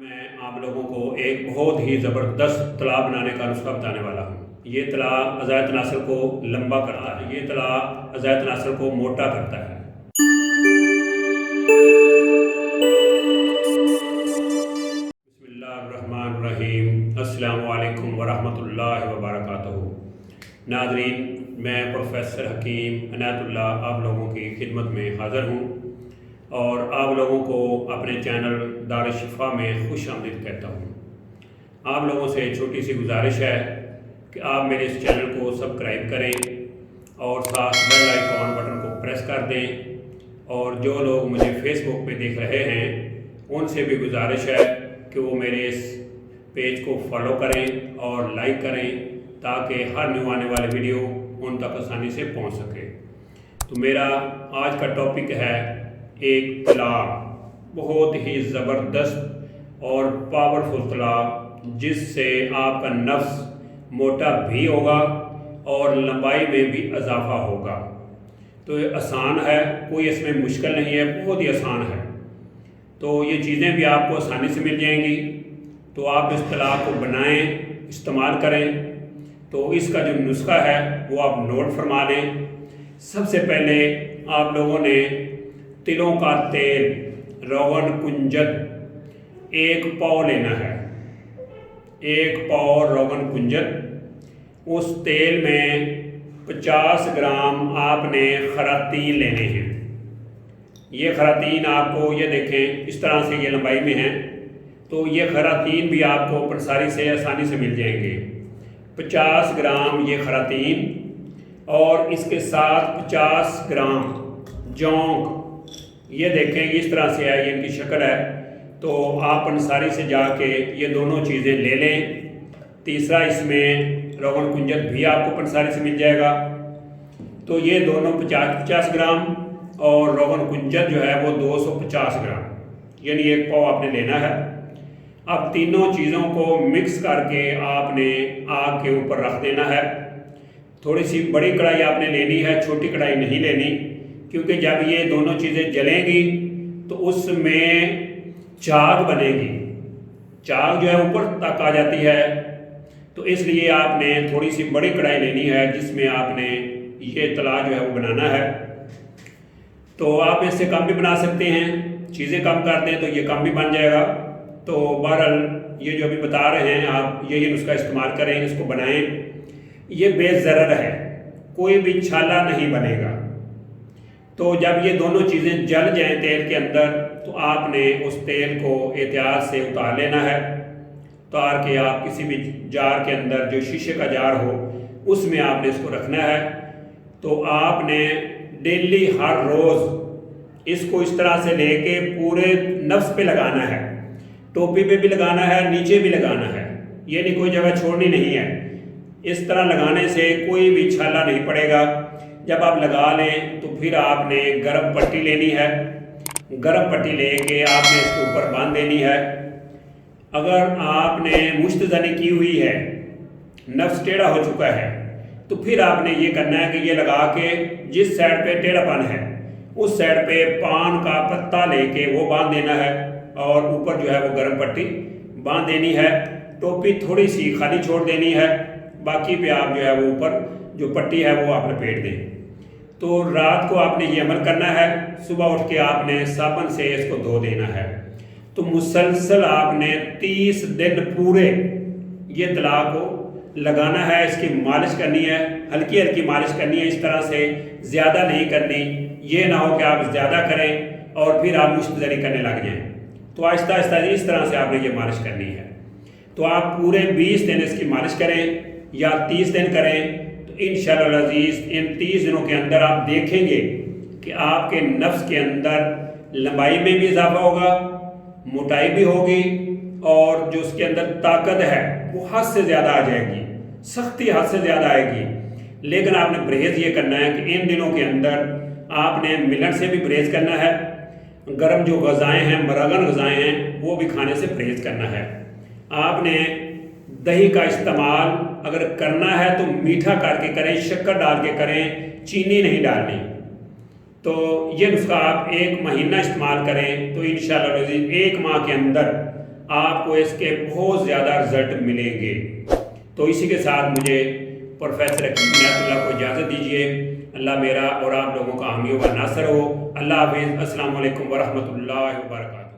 میں آپ لوگوں کو ایک بہت ہی زبردست طلا بنانے کا نسخہ بتانے والا ہوں۔ یہ طلا اعضائے تناسل کو لمبا کرتا ہے، یہ طلا اعضائے تناسل کو موٹا کرتا ہے۔ بسم اللہ الرحمن الرحیم۔ السلام علیکم ورحمۃ اللہ وبرکاتہ۔ ناظرین، میں پروفیسر حکیم عنایت اللہ آپ لوگوں کی خدمت میں حاضر ہوں اور آپ لوگوں کو اپنے چینل دار شفا میں خوش آمدید کہتا ہوں۔ آپ لوگوں سے چھوٹی سی گزارش ہے کہ آپ میرے اس چینل کو سبسکرائب کریں اور ساتھ بیل آئیکن بٹن کو پریس کر دیں، اور جو لوگ مجھے فیس بک پہ دیکھ رہے ہیں ان سے بھی گزارش ہے کہ وہ میرے اس پیج کو فالو کریں اور لائک کریں تاکہ ہر نیو آنے والی ویڈیو ان تک آسانی سے پہنچ سکے۔ تو میرا آج کا ٹاپک ہے ایک طلا، بہت ہی زبردست اور پاورفل طلا، جس سے آپ کا نفس موٹا بھی ہوگا اور لمبائی میں بھی اضافہ ہوگا۔ تو یہ آسان ہے، کوئی اس میں مشکل نہیں ہے، بہت ہی آسان ہے۔ تو یہ چیزیں بھی آپ کو آسانی سے مل جائیں گی، تو آپ اس طلا کو بنائیں، استعمال کریں۔ تو اس کا جو نسخہ ہے وہ آپ نوٹ فرما لیں۔ سب سے پہلے آپ لوگوں نے تلوں کا تیل روغن کنجد 1 پاؤ لینا ہے، 1 پاؤ روغن کنجد۔ اس تیل میں 50 گرام آپ نے خراطین لینے ہیں۔ یہ خراطین آپ کو یہ دیکھیں اس طرح سے یہ لمبائی میں ہیں، تو یہ خراطین بھی آپ کو پنساری سے آسانی سے مل جائیں گے۔ 50 گرام یہ خراطین اور اس کے ساتھ 50 گرام جونک، یہ دیکھیں اس طرح سے ہے، یہ ان کی شکل ہے۔ تو آپ پنساری سے جا کے یہ دونوں چیزیں لے لیں۔ تیسرا اس میں روغن کنجد بھی آپ کو پنساری سے مل جائے گا۔ تو یہ دونوں 50 گرام اور روغن کنجد جو ہے وہ 250 گرام، یعنی 1 پاؤ آپ نے لینا ہے۔ اب تینوں چیزوں کو مکس کر کے آپ نے آگ کے اوپر رکھ دینا ہے۔ تھوڑی سی بڑی کڑھائی آپ نے لینی ہے، چھوٹی کڑھائی نہیں لینی، کیونکہ جب یہ دونوں چیزیں جلیں گی تو اس میں چاگ بنے گی، چاگ جو ہے اوپر تک آ جاتی ہے۔ تو اس لیے آپ نے تھوڑی سی بڑی کڑھائی لینی ہے جس میں آپ نے یہ طلا جو ہے وہ بنانا ہے۔ تو آپ اس سے کم بھی بنا سکتے ہیں، چیزیں کم کرتے ہیں تو یہ کم بھی بن جائے گا۔ تو بہرحال یہ جو ابھی بتا رہے ہیں آپ یہی نسخہ استعمال کریں، اس کو بنائیں۔ یہ بے ضرر ہے، کوئی بھی چھالا نہیں بنے گا۔ تو جب یہ دونوں چیزیں جل جائیں تیل کے اندر تو آپ نے اس تیل کو احتیاط سے اتار لینا ہے۔ اتار کے آپ کسی بھی جار کے اندر، جو شیشے کا جار ہو، اس میں آپ نے اس کو رکھنا ہے۔ تو آپ نے ڈیلی ہر روز اس کو اس طرح سے لے کے پورے نفس پہ لگانا ہے، ٹوپی پہ بھی لگانا ہے، نیچے بھی لگانا ہے، یہ نہیں کوئی جگہ چھوڑنی نہیں ہے۔ اس طرح لگانے سے کوئی بھی چھالا نہیں پڑے گا۔ جب آپ لگا لیں تو پھر آپ نے گرم پٹی لینی ہے، گرم پٹی لے کے آپ نے اس کے اوپر باندھ دینی ہے۔ اگر آپ نے مشت زنی کی ہوئی ہے، نفس ٹیڑھا ہو چکا ہے، تو پھر آپ نے یہ کرنا ہے کہ یہ لگا کے جس سائڈ پہ ٹیڑھا پن ہے اس سائڈ پہ پان کا پتا لے کے وہ باندھ دینا ہے، اور اوپر جو ہے وہ گرم پٹی باندھ دینی ہے۔ ٹوپی تھوڑی سی خالی چھوڑ دینی ہے، باقی پہ آپ جو ہے وہ اوپر جو پٹی ہے وہ آپ لپیٹ دیں۔ تو رات کو آپ نے یہ عمل کرنا ہے، صبح اٹھ کے آپ نے صابن سے اس کو دھو دینا ہے۔ تو مسلسل آپ نے 30 دن پورے یہ طلا کو لگانا ہے، اس کی مالش کرنی ہے، ہلکی ہلکی مالش کرنی ہے، اس طرح سے زیادہ نہیں کرنی۔ یہ نہ ہو کہ آپ زیادہ کریں اور پھر آپ مشت زنی کرنے لگ جائیں۔ تو آہستہ آہستہ اس طرح سے آپ نے یہ مالش کرنی ہے۔ تو آپ پورے 20 دن اس کی مالش کریں یا 30 دن کریں، تو انشاءاللہ العزیز ان 30 دنوں کے اندر آپ دیکھیں گے کہ آپ کے نفس کے اندر لمبائی میں بھی اضافہ ہوگا، موٹائی بھی ہوگی، اور جو اس کے اندر طاقت ہے وہ حد سے زیادہ آ جائے گی، سختی حد سے زیادہ آئے گی۔ لیکن آپ نے پرہیز یہ کرنا ہے کہ ان دنوں کے اندر آپ نے ملن سے بھی پرہیز کرنا ہے، گرم جو غذائیں ہیں، مرغن غذائیں ہیں، وہ بھی کھانے سے پرہیز کرنا ہے۔ آپ نے دہی کا استعمال اگر کرنا ہے تو میٹھا کر کے کریں، شکر ڈال کے کریں، چینی نہیں ڈالنی۔ تو یہ نسخہ آپ 1 مہینہ استعمال کریں تو انشاءاللہ 1 ماہ کے اندر آپ کو اس کے بہت زیادہ رزلٹ ملیں گے۔ تو اسی کے ساتھ مجھے پروفیسر حکیم عنایت اللہ کو اجازت دیجیے۔ اللہ میرا اور آپ لوگوں کا حامی و ناصر ہو۔ اللہ حافظ۔ السلام علیکم ورحمۃ اللہ وبرکاتہ۔